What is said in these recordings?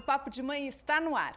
Papo de Mãe está no ar.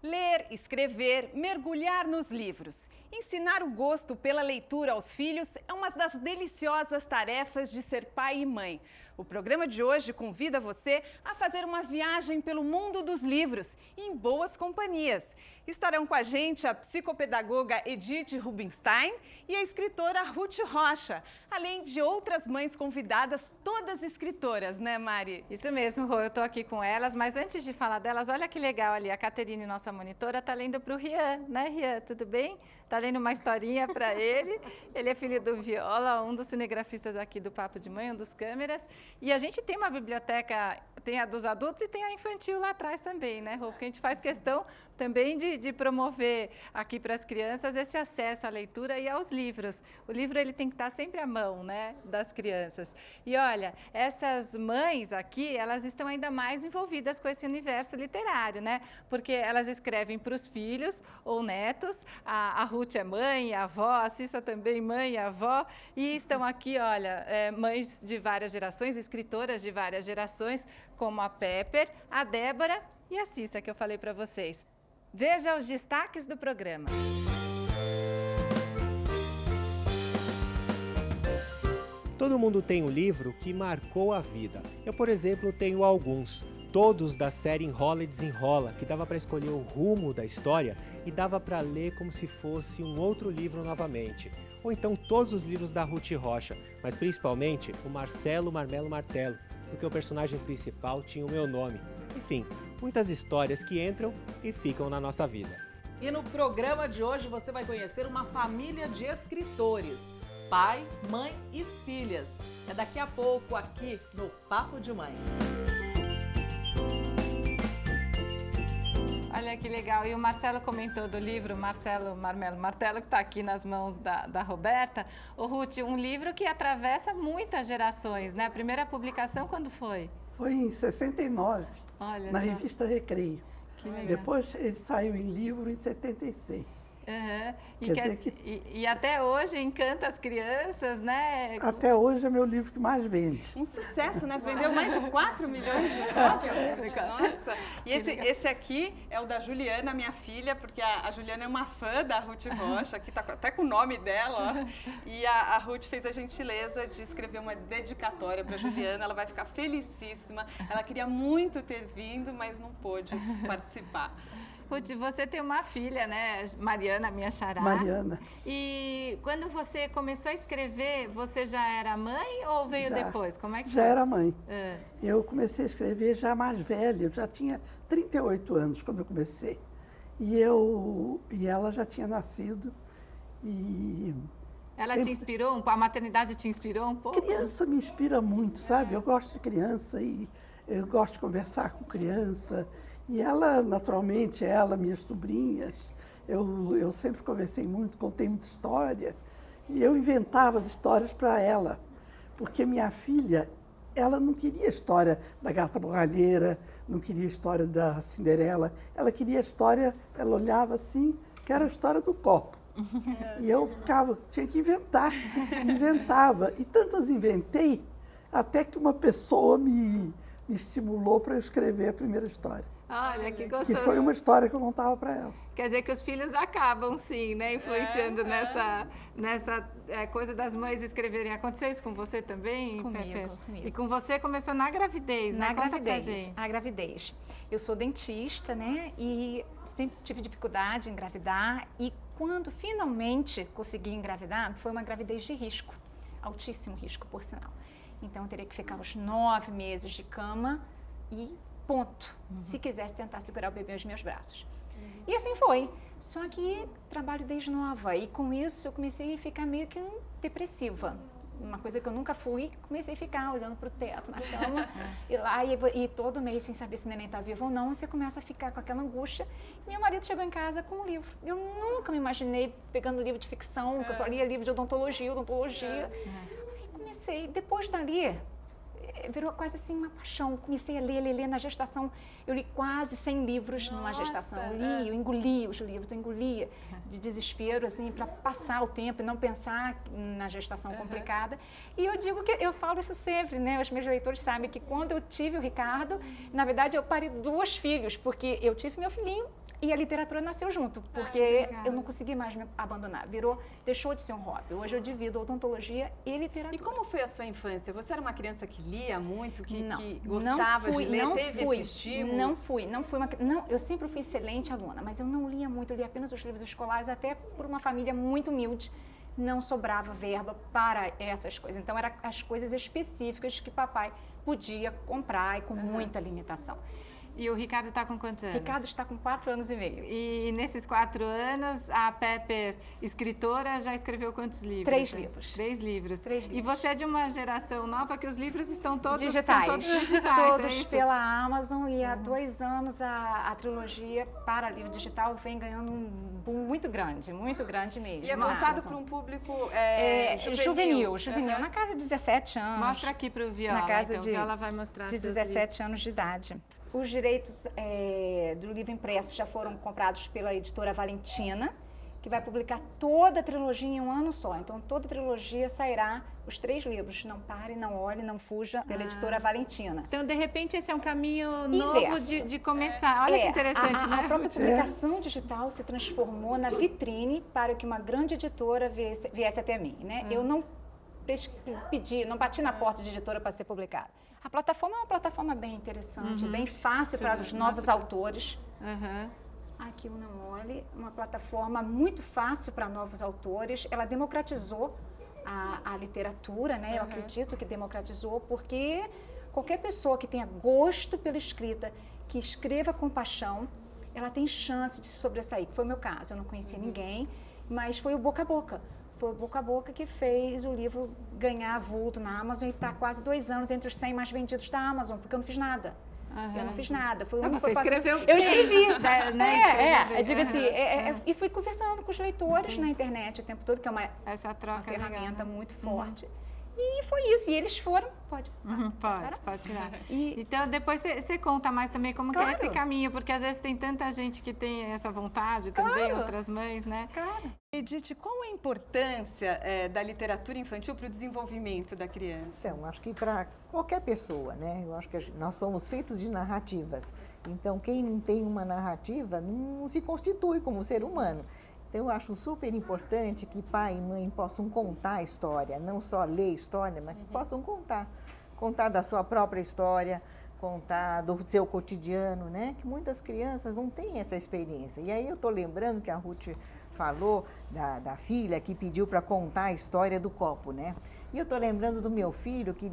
Ler, escrever, mergulhar nos livros. Ensinar o gosto pela leitura aos filhos é uma das deliciosas tarefas de ser pai e mãe. O programa de hoje convida você a fazer uma viagem pelo mundo dos livros, em boas companhias. Estarão com a gente a psicopedagoga Edith Rubinstein e a escritora Ruth Rocha, além de outras mães convidadas, todas escritoras, né, Mari? Isso mesmo, Rô, eu estou aqui com elas, mas antes de falar delas, olha que legal ali, a Caterine, nossa monitora, está lendo para o Rian, né, Rian? Tudo bem? Está lendo uma historinha para ele. Ele é filho do Viola, um dos cinegrafistas aqui do Papo de Mãe, um dos câmeras. E a gente tem uma biblioteca, tem a dos adultos e tem a infantil lá atrás também, né, Rô? Porque a gente faz questão também de promover aqui para as crianças esse acesso à leitura e aos livros. O livro ele tem que estar sempre à mão, né, das crianças. E olha, essas mães aqui, elas estão ainda mais envolvidas com esse universo literário, né? Porque elas escrevem para os filhos ou netos. A Ruth é mãe, a avó, a Cissa também mãe e avó. E estão aqui, olha, mães de várias gerações, escritoras de várias gerações, como a Pepper, a Débora e a Cissa, que eu falei para vocês. Veja os destaques do programa. Todo mundo tem um livro que marcou a vida. Eu, por exemplo, tenho alguns. Todos da série Enrola e Desenrola, que dava para escolher o rumo da história e dava para ler como se fosse um outro livro novamente. Ou então todos os livros da Ruth Rocha, mas principalmente o Marcelo Marmelo Martelo, porque o personagem principal tinha o meu nome. Enfim, muitas histórias que entram e ficam na nossa vida. E no programa de hoje você vai conhecer uma família de escritores. Pai, mãe e filhas. É daqui a pouco aqui no Papo de Mãe. Olha que legal. E o Marcelo comentou do livro, Marcelo Marmelo Martelo, que está aqui nas mãos da Roberta. Ô, Ruth, um livro que atravessa muitas gerações, né? A primeira publicação quando foi? Foi em 69, Olha na só. revista Recreio. Que legal. Depois ele saiu em livro em 76. Uhum. Quer dizer E até hoje encanta as crianças, né? Até hoje é meu livro que mais vende. Um sucesso, né? Vendeu mais de 4 milhões de cópias. Nossa! E esse aqui é o da Juliana, minha filha, porque a Juliana é uma fã da Ruth Rocha, que tá até com o nome dela, ó. E a Ruth fez a gentileza de escrever uma dedicatória para Juliana, ela vai ficar felicíssima. Ela queria muito ter vindo, mas não pôde participar. Ruth, você tem uma filha, né? Mariana, minha xará. Mariana. E quando você começou a escrever, você já era mãe ou veio Já. depois? Como é que Já foi? era mãe. É. Eu comecei a escrever já mais velha, eu já tinha 38 anos quando eu comecei. E ela já tinha nascido. E Ela te inspirou? A maternidade te inspirou um pouco? criança me inspira muito, sabe? Eu gosto de criança e eu gosto de conversar com criança. E ela, naturalmente, minhas sobrinhas, eu sempre conversei muito, contei muita história. E eu inventava as histórias para ela, porque minha filha, ela não queria a história da gata borralheira, não queria a história da Cinderela, ela queria a história, ela olhava assim, que era a história do copo. E eu tinha que inventar, inventava. E tantas inventei, até que uma pessoa me estimulou para eu escrever a primeira história. Olha, que Que gostoso. foi uma história que eu contava para ela. Quer dizer que os filhos acabam, sim, né? Influenciando nessa coisa das mães escreverem. Aconteceu isso com você também, Pepe? Comigo. E com você começou na gravidez, né? Na Conta pra gravidez, gente. a gravidez. Eu sou dentista, né? E sempre tive dificuldade em engravidar. E quando finalmente consegui engravidar, foi uma gravidez de risco. Altíssimo risco, por sinal. Então, eu teria que ficar os 9 meses de cama e ponto. Se quisesse tentar segurar o bebê nos meus braços. E assim foi. Só que trabalho desde nova. E com isso, eu comecei a ficar meio que depressiva. Uma coisa que eu nunca fui, comecei a ficar olhando para o teto, na cama, e lá, e todo mês, sem saber se o neném está vivo ou não, você começa a ficar com aquela angústia. E meu marido chegou em casa com um livro. Eu nunca me imaginei pegando livro de ficção, que eu só lia livro de odontologia. Aí comecei, depois dali, virou quase assim uma paixão. Comecei a ler na gestação. Eu li quase 100 livros numa gestação. Eu engolia os livros, eu engolia de desespero, assim, para passar o tempo e não pensar na gestação complicada. E eu digo que eu falo isso sempre, né? Os meus leitores sabem que quando eu tive o Ricardo, na verdade eu parei 2 filhos, porque eu tive meu filhinho e a literatura nasceu junto, porque eu não consegui mais me abandonar. Deixou de ser um hobby. Hoje eu divido odontologia e literatura. E como foi a sua infância? Você era uma criança que lia muito, que gostava de ler, teve esse estímulo? Eu sempre fui excelente aluna, mas eu não lia muito, eu lia apenas os livros escolares, até por uma família muito humilde. Não sobrava verba para essas coisas. Então, eram as coisas específicas que papai podia comprar e com muita limitação. E o Ricardo está com quantos anos? Ricardo está com 4 anos e meio. E nesses 4 anos, a Pepper, escritora, já escreveu quantos livros? 3 livros. 3 livros. 3 livros. E você é de uma geração nova que os livros estão todos digitais. São todos digitais, todos pela Amazon, e há 2 anos a trilogia para livro digital vem ganhando um boom muito grande mesmo. E é voltado para um público juvenil. Na casa de 17 anos. Mostra aqui para o Viola, na casa então. Viola vai mostrar de 17 anos de idade. Os direitos do livro impresso já foram comprados pela editora Valentina, que vai publicar toda a trilogia em um ano só. Então, toda a trilogia sairá os 3 livros. Não Pare, Não Olhe, Não Fuja, pela editora Valentina. Então, de repente, esse é um caminho Inverso. Novo de começar. Olha que interessante, né? A própria publicação digital se transformou na vitrine para que uma grande editora viesse até mim, né? Eu não não bati na porta de editora para ser publicada. A plataforma é uma plataforma bem interessante, bem fácil para os novos autores. Aqui o Não Olhe, uma plataforma muito fácil para novos autores. Ela democratizou a literatura, né? Eu acredito que democratizou, porque qualquer pessoa que tenha gosto pela escrita, que escreva com paixão, ela tem chance de se sobressair, que foi o meu caso. Eu não conhecia ninguém, mas foi o boca a boca. Foi o boca a boca que fez o livro ganhar vulto na Amazon e está quase 2 anos entre os 100 mais vendidos da Amazon, porque eu não fiz nada. Eu não fiz nada. Foi você escreveu Eu escrevi. Né? Eu digo assim, e fui conversando com os leitores na internet o tempo todo, que é uma ferramenta muito forte. E foi isso. E eles foram... Pode tirar. Então, depois você conta mais também como que é esse caminho, porque às vezes tem tanta gente que tem essa vontade também, outras mães, né? Claro. Edith, qual a importância da literatura infantil para o desenvolvimento da criança? Então, acho que para qualquer pessoa, né? Eu acho que nós somos feitos de narrativas. Então, quem não tem uma narrativa não se constitui como ser humano. Então, eu acho super importante que pai e mãe possam contar a história, não só ler história, mas que possam contar. Contar da sua própria história, contar do seu cotidiano, né? Que muitas crianças não têm essa experiência. E aí eu estou lembrando que a Ruth falou da filha que pediu para contar a história do copo, né? E eu estou lembrando do meu filho, que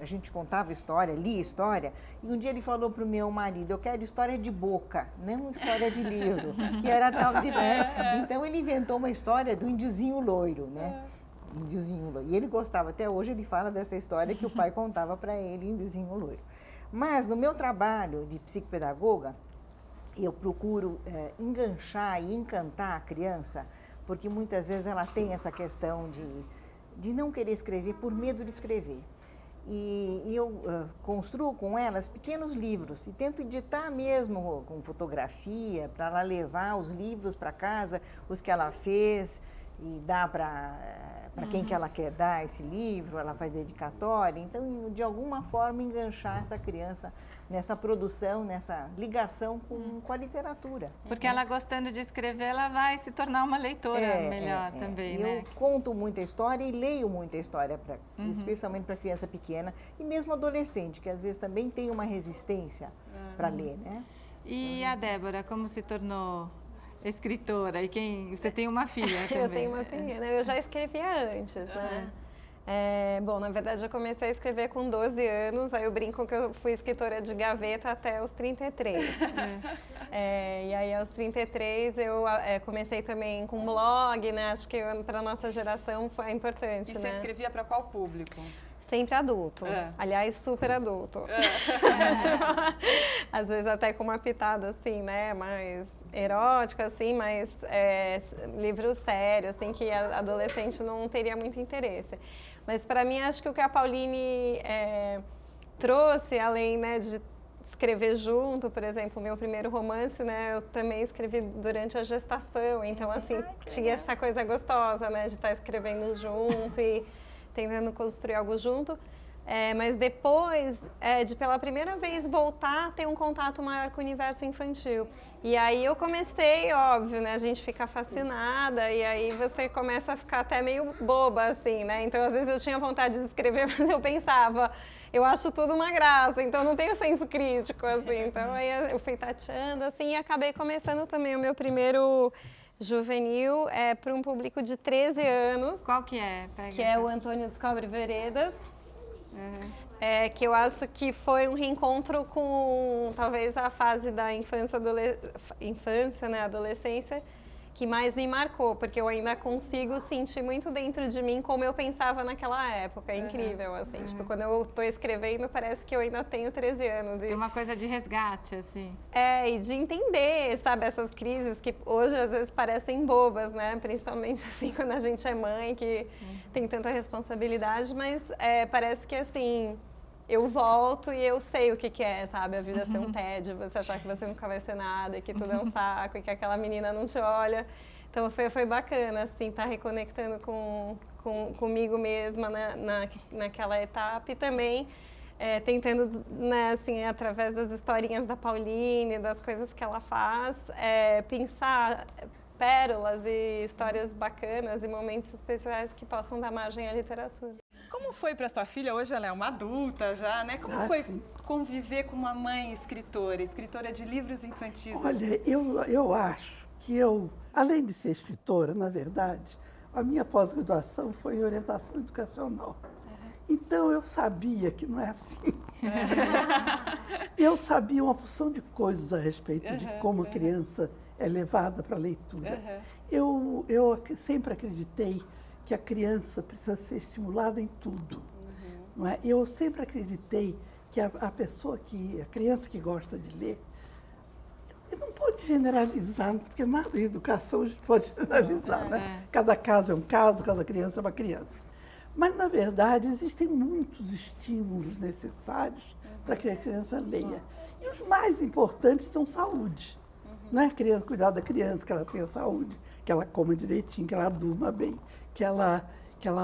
a gente contava história, lia história, e um dia ele falou para o meu marido, eu quero história de boca, não história de livro, que era tal de... Né? Então ele inventou uma história do índiozinho loiro, né? Índiozinho loiro. E ele gostava, até hoje ele fala dessa história que o pai contava para ele, índiozinho loiro. Mas no meu trabalho de psicopedagoga, eu procuro enganchar e encantar a criança, porque muitas vezes ela tem essa questão de não querer escrever por medo de escrever. E eu construo com elas pequenos livros e tento editar mesmo com fotografia, para ela levar os livros para casa, os que ela fez, e dá para quem que ela quer dar esse livro, ela faz dedicatória. Então, de alguma forma, enganchar essa criança nessa produção, nessa ligação com a literatura. Porque ela gostando de escrever, ela vai se tornar uma leitora melhor também, né? Eu conto muita história e leio muita história, especialmente para criança pequena e mesmo adolescente, que às vezes também tem uma resistência para ler, né? E a Débora, como se tornou escritora? E você tem uma filha também? Eu tenho uma filha, né? Eu já escrevia antes, né? Bom, na verdade eu comecei a escrever com 12 anos, aí eu brinco que eu fui escritora de gaveta até os 33. E aí aos 33 eu comecei também com blog, né? Acho que para a nossa geração foi importante, E você escrevia para qual público? Sempre adulto. Aliás, super adulto. Às vezes até com uma pitada assim, né? Mais erótica, assim, mas livros sérios, assim, que a adolescente não teria muito interesse. Mas para mim, acho que o que a Pauline trouxe, além, né, de escrever junto, por exemplo, meu primeiro romance, né, eu também escrevi durante a gestação, então assim, tinha essa coisa gostosa, né, de estar escrevendo junto e tentando construir algo junto. Mas depois de pela primeira vez voltar a ter um contato maior com o universo infantil. E aí eu comecei, óbvio, né, a gente fica fascinada e aí você começa a ficar até meio boba, assim, né? Então às vezes eu tinha vontade de escrever, mas eu pensava, eu acho tudo uma graça, então não tenho senso crítico, assim. Então aí eu fui tateando, assim, e acabei começando também o meu primeiro juvenil para um público de 13 anos. Qual que é? Que é o Antônio Descobre Veredas. Que eu acho que foi um reencontro com talvez a fase da infância, né, adolescência, que mais me marcou, porque eu ainda consigo sentir muito dentro de mim como eu pensava naquela época. É incrível, assim, tipo, quando eu estou escrevendo, parece que eu ainda tenho 13 anos. Tem uma coisa de resgate, assim. E de entender, sabe, essas crises que hoje às vezes parecem bobas, né? Principalmente assim quando a gente é mãe, que tem tanta responsabilidade, mas parece que assim, eu volto e eu sei o que é, sabe? A vida ser um tédio, você achar que você nunca vai ser nada, e que tudo é um saco, e que aquela menina não te olha. Então foi bacana, assim, estar reconectando comigo mesma naquela etapa e também tentando, né, assim, através das historinhas da Pauline, das coisas que ela faz, pensar pérolas e histórias bacanas e momentos especiais que possam dar margem à literatura. Como foi para sua filha? Hoje ela é uma adulta já, né? Como foi conviver com uma mãe escritora de livros infantis? Olha, eu acho que além de ser escritora, na verdade, a minha pós-graduação foi em orientação educacional. Então eu sabia que não é assim. Eu sabia uma porção de coisas a respeito de como a criança é levada para a leitura. Eu sempre acreditei que a criança precisa ser estimulada em tudo. Não é? Eu sempre acreditei que a criança que gosta de ler, não pode generalizar, porque nada em educação a gente pode generalizar, né? Cada caso é um caso, cada criança é uma criança. Mas, na verdade, existem muitos estímulos necessários para que a criança leia. E os mais importantes são saúde. Né? Cuidar da criança, que ela tenha saúde, que ela coma direitinho, que ela durma bem, que ela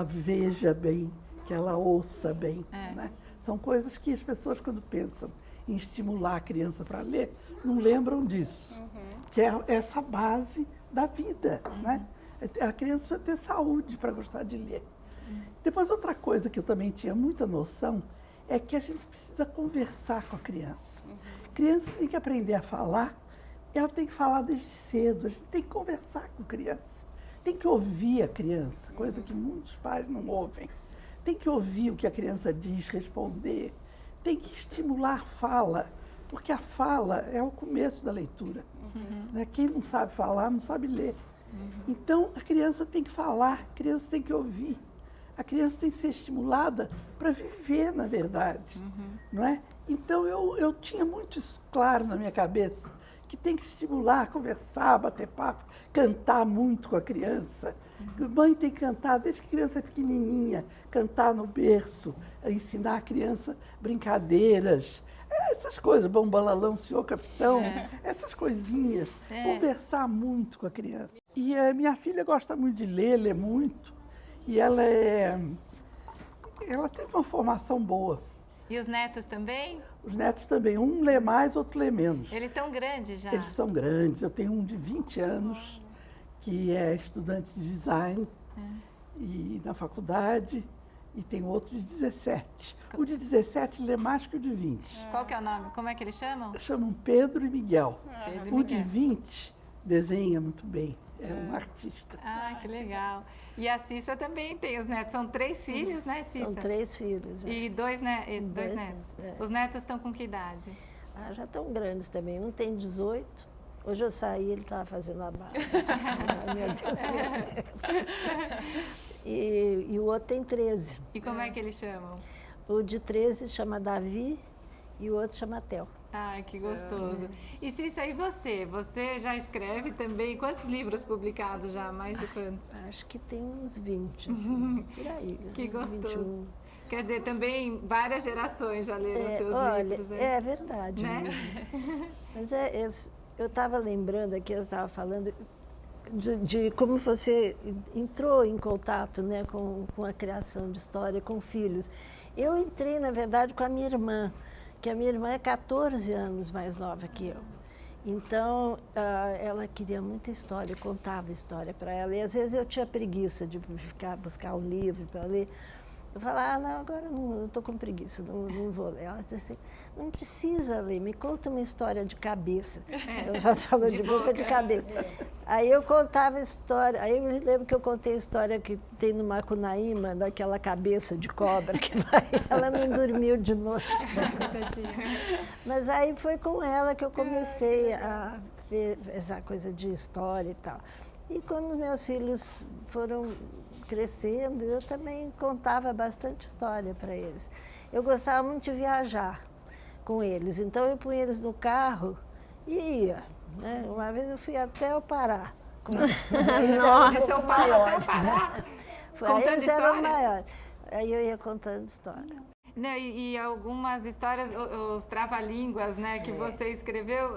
veja bem, que ela ouça bem. Né? São coisas que as pessoas, quando pensam em estimular a criança para ler, não lembram disso. Que é essa base da vida. Né? A criança precisa ter saúde para gostar de ler. Depois, outra coisa que eu também tinha muita noção é que a gente precisa conversar com a criança. A criança tem que aprender a falar, ela tem que falar desde cedo, a gente tem que conversar com a criança. Tem que ouvir a criança, coisa que muitos pais não ouvem. Tem que ouvir o que a criança diz, responder. Tem que estimular a fala, porque a fala é o começo da leitura. Né? Quem não sabe falar, não sabe ler. Então, a criança tem que falar, a criança tem que ouvir. A criança tem que ser estimulada para viver, na verdade. Não é? Então, eu tinha muito isso claro na minha cabeça, que tem que estimular, conversar, bater papo, cantar muito com a criança. A mãe tem que cantar desde que a criança é pequenininha, cantar no berço, ensinar a criança brincadeiras, essas coisas, bambalalão, senhor capitão, essas coisinhas. Conversar muito com a criança. E a minha filha gosta muito de ler, lê muito, e ela teve uma formação boa. E os netos também? Os netos também. Um lê mais, outro lê menos. Eles estão grandes já? Eles são grandes. Eu tenho um de 20 anos, que é estudante de design e na faculdade, e tem outro de 17. O de 17 lê mais que o de 20. Qual que é o nome? Como é que eles chamam? Chamam Pedro e Miguel. Pedro e O de Miguel. 20 desenha muito bem. É um artista. Ah, que legal. E a Cissa também tem os netos. São 3 filhos, né, Cissa? São 3 filhos. E dois netos. Os netos estão com que idade? Já estão grandes também. Um tem 18. Hoje eu saí, ele estava fazendo a barba. Meu Deus, meu Deus. E o outro tem 13. E como é que eles chamam? O de 13 chama Davi e o outro chama Theo. Ai, que gostoso. E Cissa, e você? Você já escreve também? Quantos livros publicados já? Mais de quantos? Acho que tem uns 20, assim, por aí. Que gostoso. 21. Quer dizer, também várias gerações já leram os seus livros. Né? É verdade. Né? Mas eu estava lembrando aqui, eu estava falando de como você entrou em contato, né, com a criação de história, com filhos. Eu entrei, na verdade, com a minha irmã, que a minha irmã é 14 anos mais nova que eu. Então, ela queria muita história, eu contava história para ela. E às vezes eu tinha preguiça de buscar um livro para ler. Eu falava, não, agora não estou com preguiça, não vou ler. Ela dizia assim, não precisa ler, me conta uma história de cabeça. Eu já falo de boca de cabeça. Aí eu contava história, aí eu me lembro que eu contei a história que tem no Macunaíma, daquela cabeça de cobra que vai, ela não dormiu de noite. Mas aí foi com ela que eu comecei a ver essa coisa de história e tal. E quando meus filhos foram crescendo, eu também contava bastante história para eles. Eu gostava muito de viajar com eles, então eu punha eles no carro e ia. Né? Uma vez eu fui até o Pará. Nossa, de São Paulo até o Pará. Contando eles eram maiores. Aí eu ia contando história. Não, e algumas histórias, os trava-línguas, né, que você escreveu,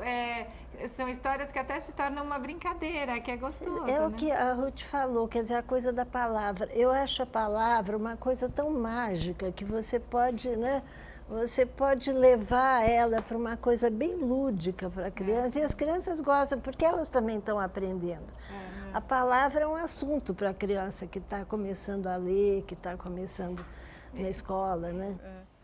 são histórias que até se tornam uma brincadeira, que é gostoso. É o que a Ruth falou, quer dizer, a coisa da palavra. Eu acho a palavra uma coisa tão mágica que você pode, né, você pode levar ela para uma coisa bem lúdica para a criança. E as crianças gostam, porque elas também estão aprendendo. A palavra é um assunto para a criança que está começando a ler, que está começando na escola, né?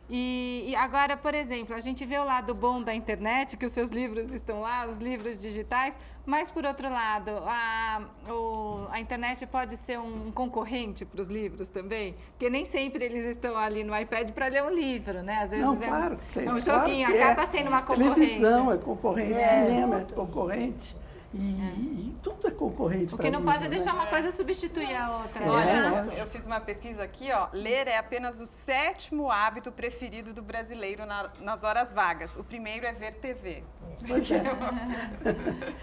E agora, por exemplo, a gente vê o lado bom da internet, que os seus livros estão lá, os livros digitais, mas, por outro lado, a internet pode ser um concorrente para os livros também? Porque nem sempre eles estão ali no iPad para ler um livro, né? Às vezes não, claro que sim, é um joguinho, claro acaba sendo uma concorrência. Televisão é concorrente, cinema é concorrente. E tudo é concorrente. Porque não pode deixar uma coisa substituir a outra. Olha, eu fiz uma pesquisa aqui, ó. Ler é apenas o 7º hábito preferido do brasileiro nas horas vagas. O primeiro é ver TV. Pois é.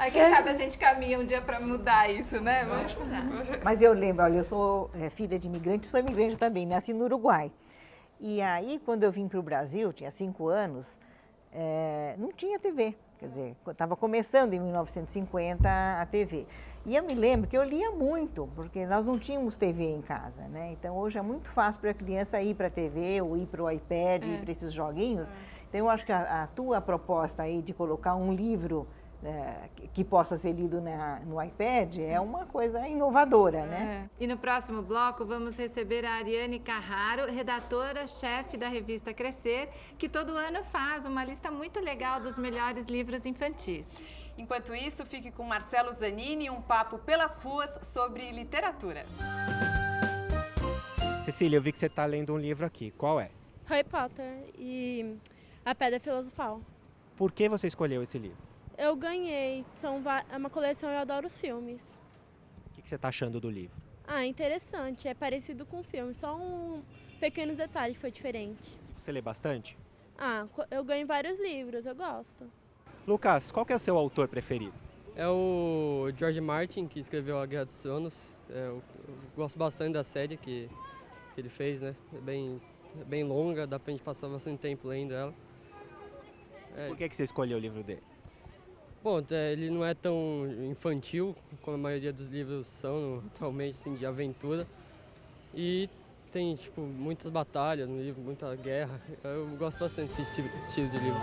Aí quem sabe a gente caminha um dia para mudar isso, né? Vamos mudar. Mas eu lembro, olha, eu sou filha de imigrante, sou imigrante também, nasci no Uruguai. E aí, quando eu vim para o Brasil, tinha 5 anos, não tinha TV. Quer dizer, estava começando em 1950 a TV. E eu me lembro que eu lia muito, porque nós não tínhamos TV em casa, né? Então, hoje é muito fácil para a criança ir para a TV ou ir para o iPad, ir para esses joguinhos. Então, eu acho que a tua proposta aí de colocar um livro que possa ser lido no iPad é uma coisa inovadora, né? E no próximo bloco vamos receber a Ariane Carraro, redatora-chefe da revista Crescer, que todo ano faz uma lista muito legal dos melhores livros infantis. Enquanto isso, fique com Marcelo Zanini e um papo pelas ruas sobre literatura. Cecília, eu vi que você está lendo um livro aqui. Qual é? Harry Potter e a Pedra Filosofal. Por que você escolheu esse livro? Eu ganhei, é uma coleção, eu adoro os filmes. O que você está achando do livro? Interessante, é parecido com o filme, só um pequeno detalhe foi diferente. Você lê bastante? Eu ganho vários livros, eu gosto. Lucas, qual que é o seu autor preferido? É o George Martin, que escreveu A Guerra dos Tronos. Eu gosto bastante da série que ele fez, né? É bem longa, dá pra gente passar bastante tempo lendo ela. Por que você escolheu o livro dele? Bom, ele não é tão infantil como a maioria dos livros são atualmente, assim, de aventura. E tem, tipo, muitas batalhas no livro, muita guerra. Eu gosto bastante desse estilo de livro.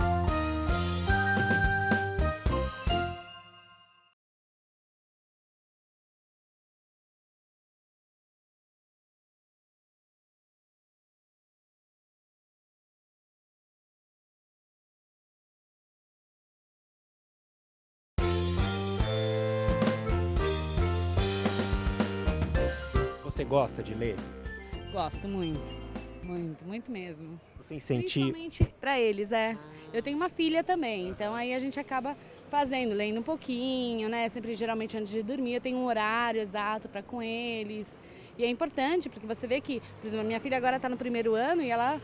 Você gosta de ler? Gosto muito, muito mesmo. Você incentiva? Principalmente para eles, Eu tenho uma filha também, então aí a gente acaba lendo um pouquinho, né? Sempre, geralmente, antes de dormir, eu tenho um horário exato para com eles. E é importante, porque você vê que, por exemplo, a minha filha agora está no 1º ano e ela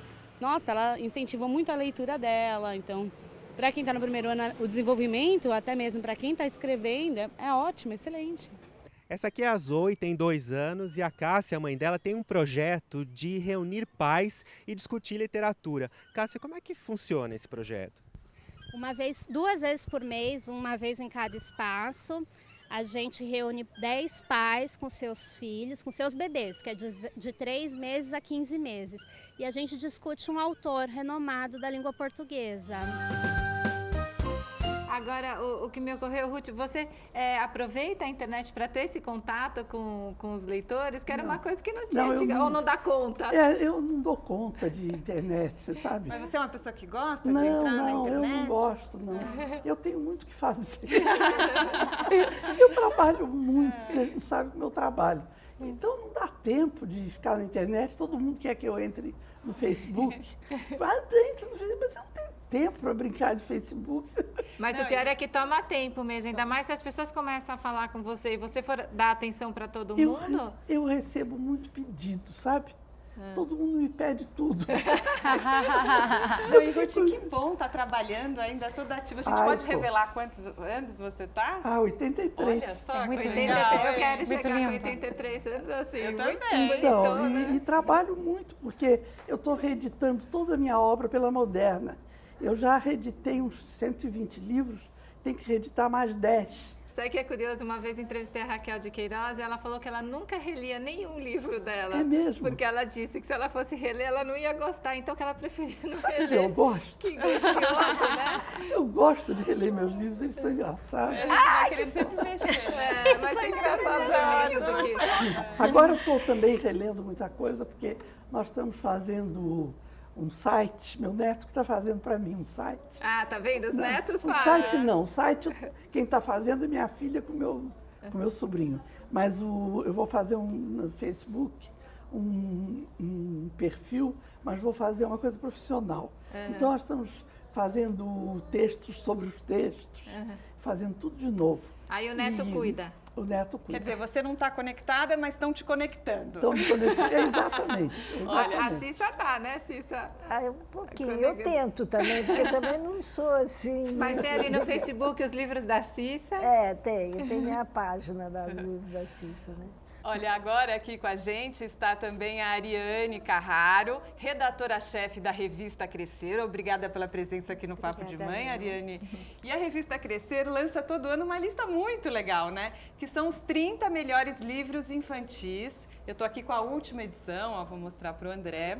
incentivou muito a leitura dela. Então, para quem está no 1º ano, o desenvolvimento, até mesmo para quem está escrevendo, é ótimo, excelente. Essa aqui é a Zoe, tem 2 anos, e a Cássia, a mãe dela, tem um projeto de reunir pais e discutir literatura. Cássia, como é que funciona esse projeto? 2 vezes por mês, uma vez em cada espaço, a gente reúne 10 pais com seus filhos, com seus bebês, que é de 3 meses a 15 meses. E a gente discute um autor renomado da língua portuguesa. Agora, o que me ocorreu, Ruth, você aproveita a internet para ter esse contato com os leitores, que era uma coisa que não tinha, ou não dá conta? Eu não dou conta de internet, você sabe? Mas você é uma pessoa que gosta de entrar na internet? Não, eu não gosto, não. Eu tenho muito o que fazer. Eu trabalho muito, você não sabe como eu trabalho. Então não dá tempo de ficar na internet, todo mundo quer que eu entre no Facebook. Entra no Facebook, mas eu não tenho tempo para brincar de Facebook. Mas o pior é que toma tempo mesmo, ainda mais se as pessoas começam a falar com você e você for dar atenção para todo mundo. Eu recebo muito pedido, sabe? Todo mundo me pede tudo. E Ruth, que bom, tá trabalhando ainda, toda ativa. A gente pode revelar quantos anos você tá? 83. Olha só, muito lindo. Eu quero chegar com 83 anos assim. Eu muito também. Então, e trabalho muito, porque eu estou reeditando toda a minha obra pela Moderna. Eu já reeditei uns 120 livros, tem que reeditar mais 10. Sabe que é curioso? Uma vez entrevistei a Raquel de Queiroz e ela falou que ela nunca relia nenhum livro dela. É mesmo? Porque ela disse que se ela fosse reler, ela não ia gostar, então que ela preferia não reler. Sabe, eu gosto. Que curioso, né? Eu gosto de reler meus livros, eles são engraçados. A gente vai querendo sempre mexer. Mas tem engraçado mesmo do que... Agora eu estou também relendo muita coisa, porque nós estamos fazendo um site, meu neto que está fazendo para mim um site. Ah, tá vendo? Os netos fazem. Site não, site quem está fazendo é minha filha com meu sobrinho. Mas eu vou fazer no Facebook um perfil, mas vou fazer uma coisa profissional. Então nós estamos fazendo textos sobre os textos, fazendo tudo de novo. Aí o neto cuida. O neto cuida. Quer dizer, você não está conectada, mas estão te conectando. Estão me conectando, exatamente. Olha, a Cissa tá, né, Cissa? Um pouquinho. Eu tento também, porque também não sou assim... Mas tem ali no Facebook os livros da Cissa? Tem minha página dos livros da Cissa, né? Olha, agora aqui com a gente está também a Ariane Carraro, redatora-chefe da revista Crescer. Obrigada pela presença aqui no Papo de Mãe, Ariane. E a revista Crescer lança todo ano uma lista muito legal, né? Que são os 30 melhores livros infantis. Eu estou aqui com a última edição, vou mostrar para o André.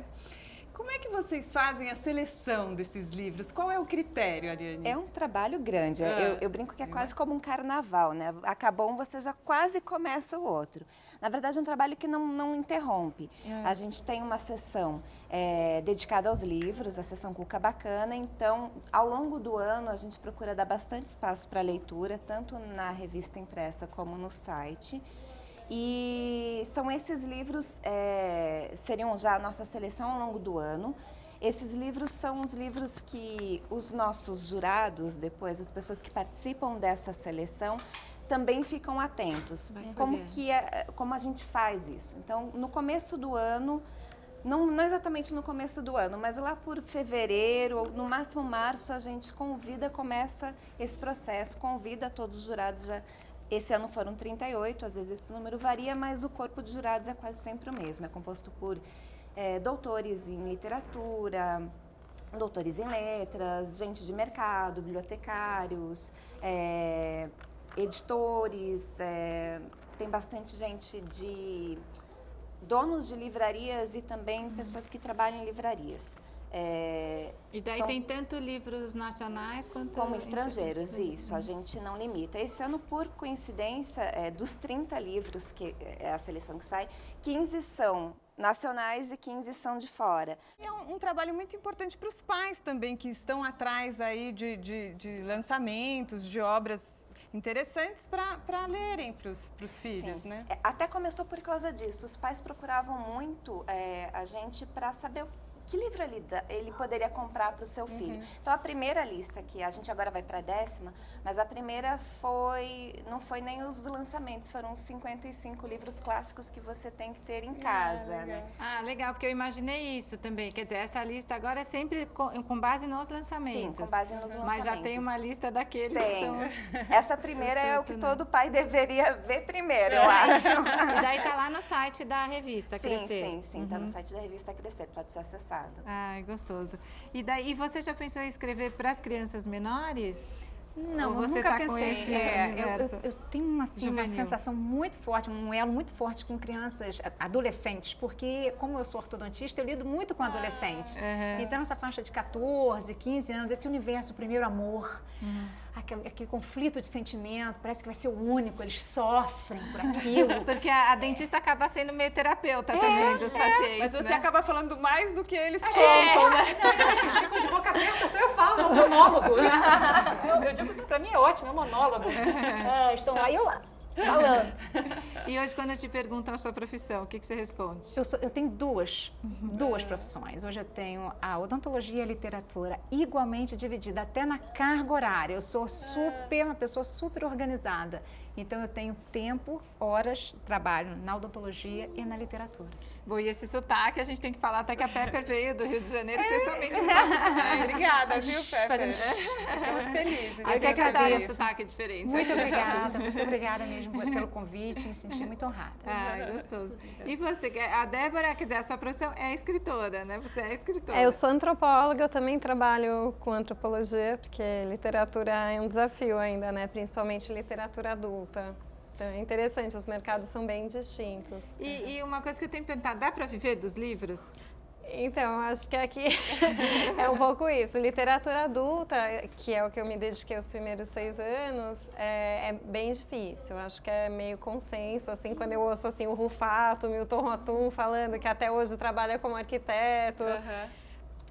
Como é que vocês fazem a seleção desses livros? Qual é o critério, Ariane? É um trabalho grande. Eu brinco que é quase como um carnaval, né? Acabou um, você já quase começa o outro. Na verdade, é um trabalho que não interrompe. A gente tem uma sessão dedicada aos livros, a sessão Cuca Bacana. Então, ao longo do ano, a gente procura dar bastante espaço para leitura, tanto na revista impressa como no site. E são esses livros, seriam já a nossa seleção ao longo do ano. Esses livros são os livros que os nossos jurados, depois as pessoas que participam dessa seleção, também ficam atentos. Como a gente faz isso? Então, no começo do ano, não exatamente no começo do ano, mas lá por fevereiro ou no máximo março, a gente começa esse processo, convida todos os jurados já. Esse ano foram 38, às vezes esse número varia, mas o corpo de jurados é quase sempre o mesmo. É composto por doutores em literatura, doutores em letras, gente de mercado, bibliotecários, editores, tem bastante gente de donos de livrarias e também pessoas que trabalham em livrarias. E daí tem tanto livros nacionais quanto como estrangeiros, isso, a gente não limita. Esse ano, por coincidência, dos 30 livros, que é a seleção que sai, 15 são nacionais e 15 são de fora. É um trabalho muito importante para os pais também, que estão atrás aí de lançamentos, de obras interessantes para lerem para os filhos, né? Até começou por causa disso. Os pais procuravam muito a gente para saber que livro ele poderia comprar para o seu filho. Então, a primeira lista, que a gente agora vai para a 10ª, mas a primeira não foi nem os lançamentos, foram os 55 livros clássicos que você tem que ter em casa, né? Ah, legal, porque eu imaginei isso também. Quer dizer, essa lista agora é sempre com base nos lançamentos. Sim, com base nos lançamentos. Mas já tem uma lista daqueles que são... Essa primeira é o que todo pai deveria ver primeiro, eu acho. E daí tá lá no site da revista Crescer. Sim, tá no site da revista Crescer, pode ser acessado. Ai, gostoso. E daí, você já pensou em escrever para as crianças menores? Não, ou você nunca tá pensei. Com esse universo eu tenho uma sensação muito forte, um elo muito forte com crianças, adolescentes, porque como eu sou ortodontista, eu lido muito com adolescentes. Então, essa faixa de 14, 15 anos, esse universo, o primeiro amor, aquele conflito de sentimentos, parece que vai ser o único, eles sofrem por aquilo. Porque a dentista acaba sendo meio terapeuta também dos pacientes. Mas você acaba falando mais do que eles contam, né? Eles ficam de boca aberta, só eu falo, é um monólogo. Eu digo que pra mim é ótimo, é um monólogo. Estão lá e eu lá, falando. E hoje, quando eu te pergunto a sua profissão, o que você responde? Eu tenho duas profissões. Hoje eu tenho a odontologia e a literatura igualmente dividida, até na carga horária. Eu sou uma pessoa super organizada. Então, eu tenho tempo, horas, trabalho na odontologia e na literatura. Bom, e esse sotaque, a gente tem que falar até que a Pepper veio do Rio de Janeiro, especialmente por Obrigada, viu, Pepper? Ficamos felizes. A gente adora um sotaque diferente. Muito obrigada mesmo pelo convite, me senti muito honrada. Ai, gostoso. E você, a Débora, quer dizer, a sua profissão é escritora, né? Você é escritora. Eu sou antropóloga, eu também trabalho com antropologia, porque literatura é um desafio ainda, né? Principalmente literatura adulta. Então, é interessante, os mercados são bem distintos. E uma coisa que eu tenho que perguntar, dá para viver dos livros? Então, acho que aqui é um pouco isso. Literatura adulta, que é o que eu me dediquei os primeiros 6 anos, é bem difícil. Acho que é meio consenso, assim, quando eu ouço assim, o Rufato, o Milton Rotum falando que até hoje trabalha como arquiteto.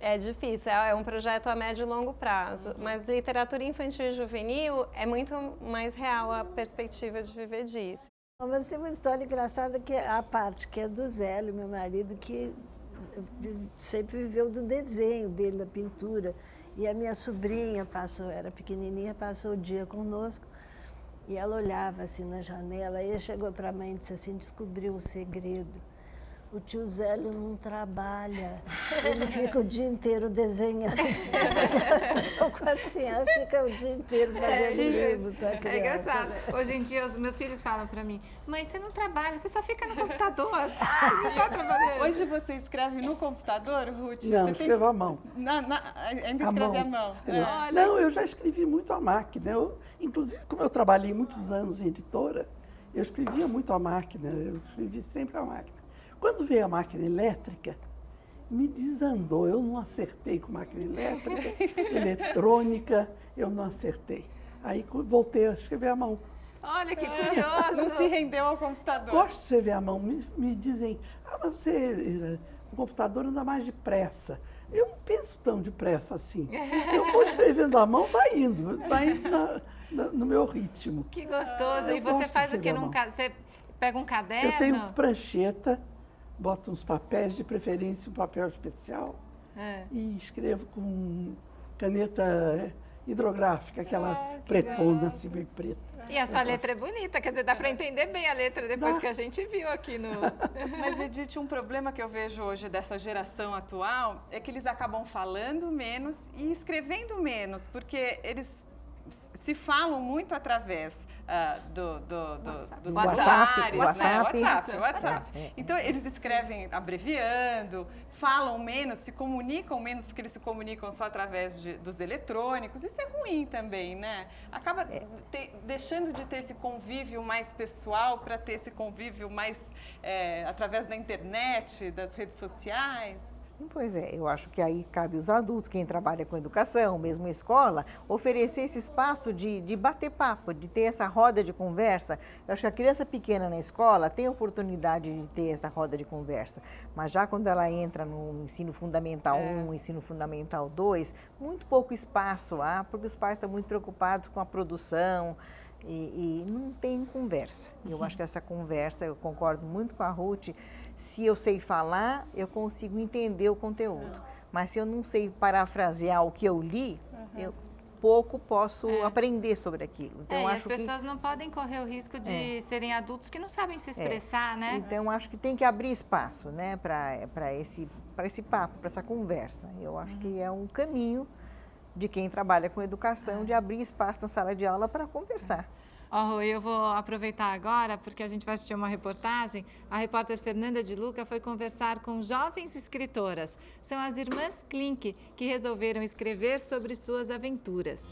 É difícil, é um projeto a médio e longo prazo, mas literatura infantil e juvenil é muito mais real a perspectiva de viver disso. Mas tem uma história engraçada que é a parte que é do Zélio, meu marido, que sempre viveu do desenho dele, da pintura. E a minha sobrinha era pequenininha, passou o dia conosco e ela olhava assim na janela. Aí chegou para a mãe e disse assim, descobriu um segredo. O tio Zélio não trabalha, ele fica o dia inteiro desenhando. Assim, ela fica o dia inteiro fazendo livro para criança. É engraçado. Hoje em dia, os meus filhos falam para mim, mãe, você não trabalha, você só fica no computador. Não está trabalhando. Hoje você escreve no computador, Ruth? Não, você escrevo à mão. Ainda escreve à mão? Não, eu já escrevi muito à máquina. Inclusive, como eu trabalhei muitos anos em editora, eu escrevia muito à máquina, eu escrevi sempre à máquina. Quando veio a máquina elétrica, me desandou. Eu não acertei com máquina elétrica, eletrônica, eu não acertei. Aí voltei a escrever à mão. Olha que curioso! Não se rendeu ao computador. Gosto de escrever à mão. Me dizem, mas o computador anda mais depressa. Eu não penso tão depressa assim. Eu vou escrevendo à mão, vai indo no meu ritmo. Que gostoso! E você faz o quê? Você pega um caderno? Eu tenho prancheta, boto uns papéis, de preferência um papel especial, e escrevo com caneta hidrográfica, aquela pretona, assim, bem preta. E a sua letra é bonita, quer dizer, dá para entender bem a letra depois que a gente viu aqui no... Mas, Edith, um problema que eu vejo hoje dessa geração atual é que eles acabam falando menos e escrevendo menos, porque eles se falam muito através dos WhatsApp. Então, eles escrevem abreviando, falam menos, se comunicam menos, porque eles se comunicam só através dos eletrônicos. Isso é ruim também, né? Acaba deixando de ter esse convívio mais pessoal para ter esse convívio mais através da internet, das redes sociais. Pois é, eu acho que aí cabe os adultos, quem trabalha com educação, mesmo escola, oferecer esse espaço de bater papo, de ter essa roda de conversa. Eu acho que a criança pequena na escola tem a oportunidade de ter essa roda de conversa, mas já quando ela entra no ensino fundamental 1, ensino fundamental 2, muito pouco espaço há, porque os pais estão muito preocupados com a produção e não tem conversa. Eu acho que essa conversa, eu concordo muito com a Ruth, se eu sei falar, eu consigo entender o conteúdo. Mas se eu não sei parafrasear o que eu li, eu pouco posso aprender sobre aquilo. Então, as pessoas não podem correr o risco de serem adultos que não sabem se expressar, né? Então, acho que tem que abrir espaço, né, para esse papo, para essa conversa. Eu acho que é um caminho de quem trabalha com educação, de abrir espaço na sala de aula para conversar. Rui, eu vou aproveitar agora, porque a gente vai assistir uma reportagem. A repórter Fernanda de Luca foi conversar com jovens escritoras. São as irmãs Klink, que resolveram escrever sobre suas aventuras.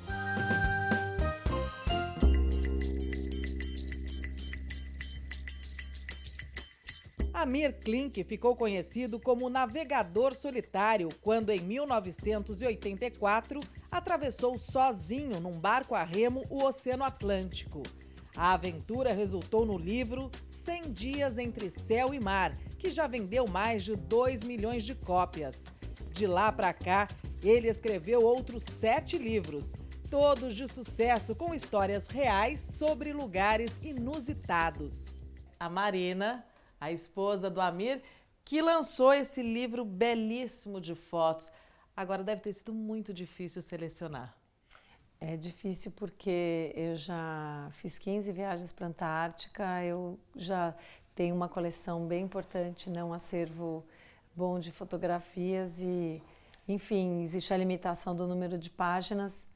Amir Klink ficou conhecido como navegador solitário quando, em 1984, atravessou sozinho num barco a remo o Oceano Atlântico. A aventura resultou no livro 100 Dias Entre Céu e Mar, que já vendeu mais de 2 milhões de cópias. De lá para cá, ele escreveu outros 7 livros, todos de sucesso com histórias reais sobre lugares inusitados. A Marina, a esposa do Amir, que lançou esse livro belíssimo de fotos. Agora deve ter sido muito difícil selecionar. É difícil porque eu já fiz 15 viagens para a Antártica, eu já tenho uma coleção bem importante, um acervo bom de fotografias e, enfim, existe a limitação do número de páginas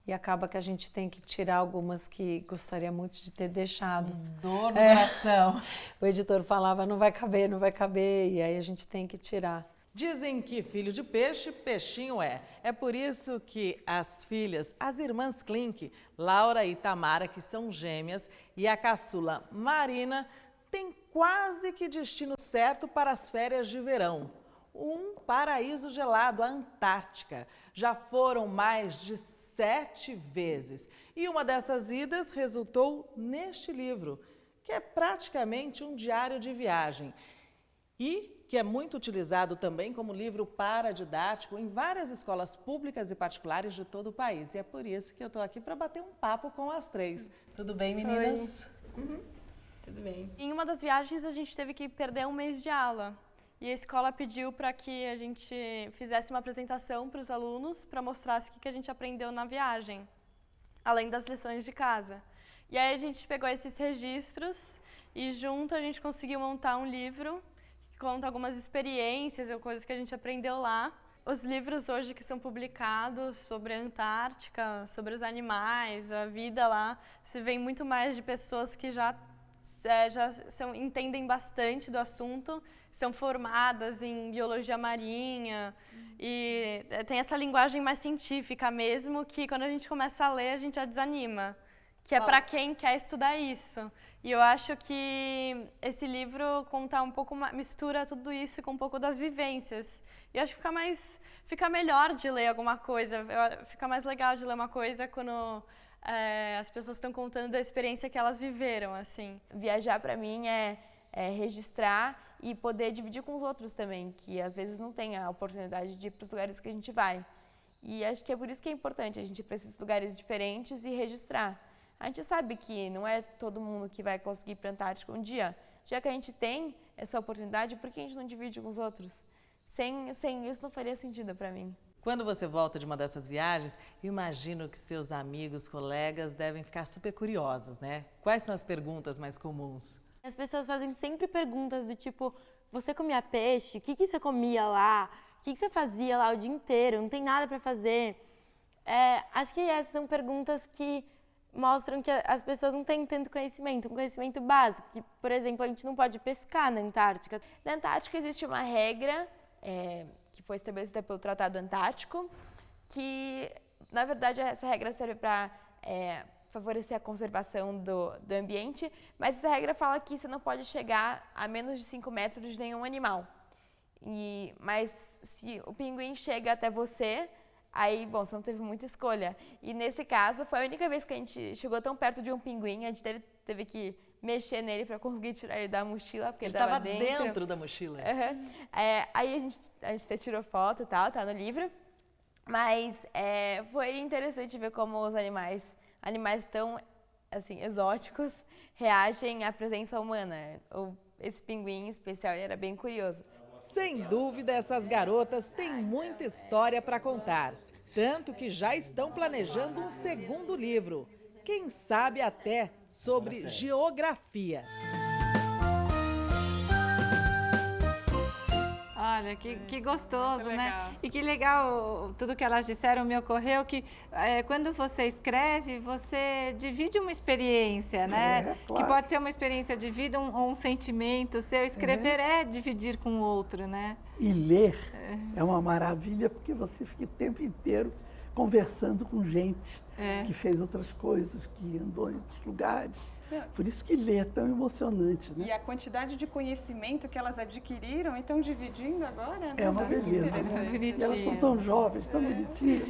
e acaba que a gente tem que tirar algumas que gostaria muito de ter deixado. Dor no coração. O editor falava, não vai caber, e aí a gente tem que tirar. Dizem que filho de peixe, peixinho é. É por isso que as filhas, as irmãs Klink, Laura e Tamara, que são gêmeas, e a caçula Marina, têm quase que destino certo para as férias de verão. Um paraíso gelado, a Antártica. Já foram mais de 7 vezes. E uma dessas idas resultou neste livro, que é praticamente um diário de viagem. E que é muito utilizado também como livro paradidático em várias escolas públicas e particulares de todo o país. E é por isso que eu estou aqui para bater um papo com as 3. Tudo bem, meninas? Tudo bem. Em uma das viagens, a gente teve que perder um mês de aula. E a escola pediu para que a gente fizesse uma apresentação para os alunos para mostrar o que a gente aprendeu na viagem, além das lições de casa. E aí a gente pegou esses registros e junto a gente conseguiu montar um livro que conta algumas experiências ou coisas que a gente aprendeu lá. Os livros hoje que são publicados sobre a Antártica, sobre os animais, a vida lá, se vê muito mais de pessoas que já entendem bastante do assunto, são formadas em biologia marinha e tem essa linguagem mais científica mesmo, que quando a gente começa a ler a gente já desanima, que é para quem quer estudar isso. E eu acho que esse livro conta um pouco, mistura tudo isso com um pouco das vivências. E eu acho que fica melhor de ler alguma coisa, fica mais legal de ler uma coisa quando as pessoas estão contando da experiência que elas viveram, assim. Viajar para mim é registrar e poder dividir com os outros também, que às vezes não tem a oportunidade de ir para os lugares que a gente vai. E acho que é por isso que é importante a gente ir para esses lugares diferentes e registrar. A gente sabe que não é todo mundo que vai conseguir ir para a Antártica um dia. Já que a gente tem essa oportunidade, por que a gente não divide com os outros? Sem isso não faria sentido para mim. Quando você volta de uma dessas viagens, imagino que seus amigos, colegas devem ficar super curiosos, né? Quais são as perguntas mais comuns? As pessoas fazem sempre perguntas do tipo, você comia peixe? O que você comia lá? O que você fazia lá o dia inteiro? Não tem nada para fazer. Acho que essas são perguntas que mostram que as pessoas não têm tanto conhecimento, um conhecimento básico. Que, por exemplo, a gente não pode pescar na Antártica. Na Antártica existe uma regra que foi estabelecida pelo Tratado Antártico, que, na verdade, essa regra serve para favorecer a conservação do ambiente, mas essa regra fala que você não pode chegar a menos de 5 metros de nenhum animal. Mas se o pinguim chega até você, aí, bom, você não teve muita escolha. E nesse caso, foi a única vez que a gente chegou tão perto de um pinguim, a gente teve que mexer nele para conseguir tirar ele da mochila, porque ele estava dentro da mochila. Uhum. Aí a gente tirou foto e tal, tá no livro. Mas foi interessante ver como os animais tão assim, exóticos reagem à presença humana. Esse pinguim especial era bem curioso. Sem dúvida, essas garotas têm muita história para contar. Tanto que já estão planejando um segundo livro. Quem sabe até sobre geografia. Olha, que gostoso, né? E que legal, tudo que elas disseram me ocorreu que quando você escreve, você divide uma experiência, né? Claro. Que pode ser uma experiência de vida ou um sentimento seu. Escrever é dividir com o outro, né? E ler é uma maravilha porque você fica o tempo inteiro conversando com gente que fez outras coisas, que andou em outros lugares. Por isso que ler é tão emocionante, né? E a quantidade de conhecimento que elas adquiriram e estão dividindo agora, né? É uma beleza, né? E elas são tão jovens, tão bonitinhas.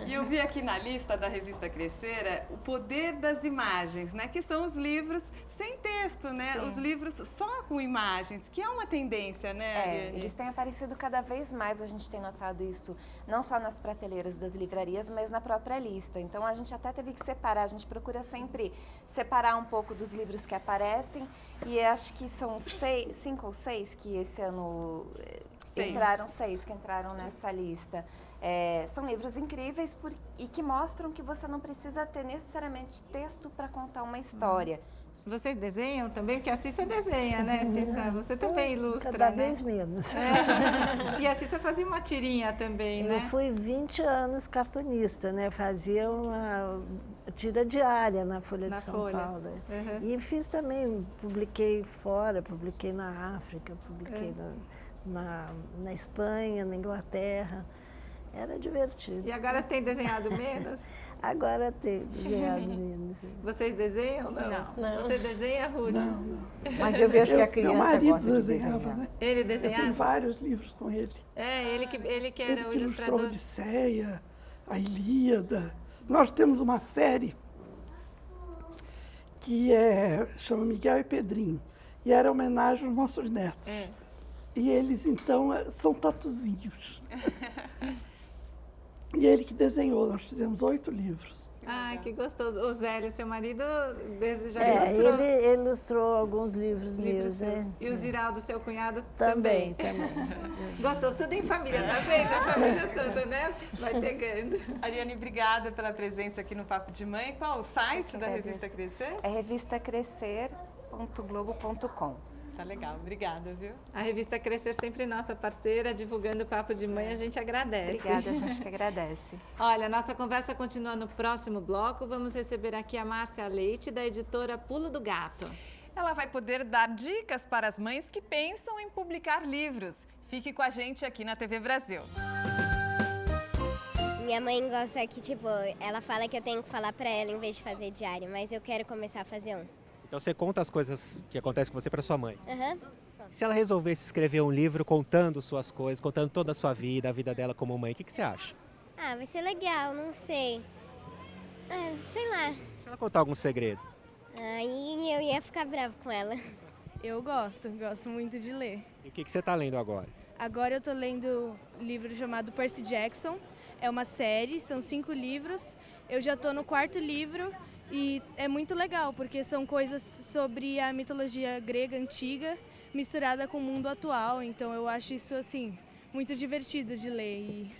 E eu vi aqui na lista da revista Crescer o poder das imagens, né? Que são os livros sem texto, né? Sim. Os livros só com imagens, que é uma tendência, né, Ariane? Eles têm aparecido cada vez mais, a gente tem notado isso, não só nas prateleiras das livrarias, mas na própria lista. Então, a gente até teve que separar, a gente procura sempre separar um pouco dos livros que aparecem, e acho que são 5 ou 6 que esse ano entraram, 6 que entraram nessa lista. São livros incríveis e que mostram que você não precisa ter necessariamente texto para contar uma história. Vocês desenham também? Porque a Cissa desenha, né, Cissa? Você também ilustra, Cada né? vez menos. E a Cissa fazia uma tirinha também, né? Eu fui 20 anos cartunista, né? Fazia uma tira diária na Folha de São Paulo. E fiz também, publiquei fora, publiquei na África, publiquei na Espanha, na Inglaterra. Era divertido. E agora você tem desenhado menos? Agora tem desenhado menos. Vocês desenham? Não. Você desenha, Ruth? Não. Mas eu vejo que a criança meu marido gosta de desenhava, desenhar. né? Ele desenhava? Eu tenho vários livros com ele. Ele que era Ele o que ilustrou a ilustrador. Odisseia, a Ilíada. Nós temos uma série que chama Miguel e Pedrinho. E era homenagem aos nossos netos. E eles, então, são tatuzinhos. E ele que desenhou, nós fizemos 8 livros. Ah, que gostoso. O Zélio, seu marido, já ilustrou? Ele ilustrou alguns livros meus, né? E o Ziraldo, seu cunhado, também. Gostoso, tudo em família, tá vendo? A família toda, né? Vai pegando. Ariane, obrigada pela presença aqui no Papo de Mãe. Qual o site da Revista Crescer? É revistacrescer.globo.com. Tá legal, obrigada, viu? A Revista Crescer, sempre nossa parceira, divulgando o Papo de Mãe, a gente agradece. Obrigada, a gente que agradece. Olha, nossa conversa continua no próximo bloco. Vamos receber aqui a Márcia Leite, da editora Pulo do Gato. Ela vai poder dar dicas para as mães que pensam em publicar livros. Fique com a gente aqui na TV Brasil. Minha mãe gosta que, ela fala que eu tenho que falar para ela em vez de fazer diário, mas eu quero começar a fazer um. Então você conta as coisas que acontecem com você para sua mãe. Uhum. Se ela resolvesse escrever um livro contando suas coisas, contando toda a sua vida, a vida dela como mãe, o que você acha? Ah, vai ser legal, não sei. Sei lá. Se ela contar algum segredo? Aí eu ia ficar bravo com ela. Eu gosto muito de ler. E o que você está lendo agora? Agora eu estou lendo um livro chamado Percy Jackson. É uma série, são 5 livros. Eu já estou no 4º livro. E é muito legal, porque são coisas sobre a mitologia grega antiga, misturada com o mundo atual. Então eu acho isso, assim, muito divertido de ler e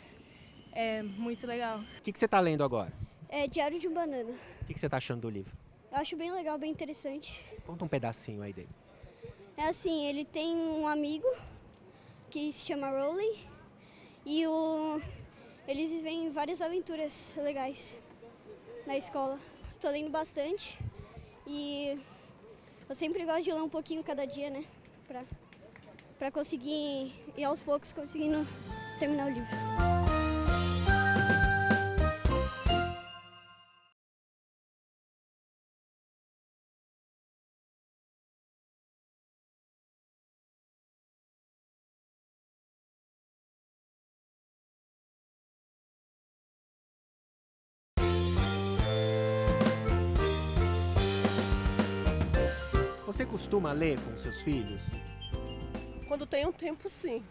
é muito legal. O que você está lendo agora? É Diário de um Banana. O que você está achando do livro? Eu acho bem legal, bem interessante. Conta um pedacinho aí dele. É assim, ele tem um amigo que se chama Rowley e eles vivem várias aventuras legais na escola. Tô lendo bastante e eu sempre gosto de ler um pouquinho cada dia, né? Pra conseguir ir aos poucos conseguindo terminar o livro. Você costuma ler com seus filhos? Quando tem um tempo, sim.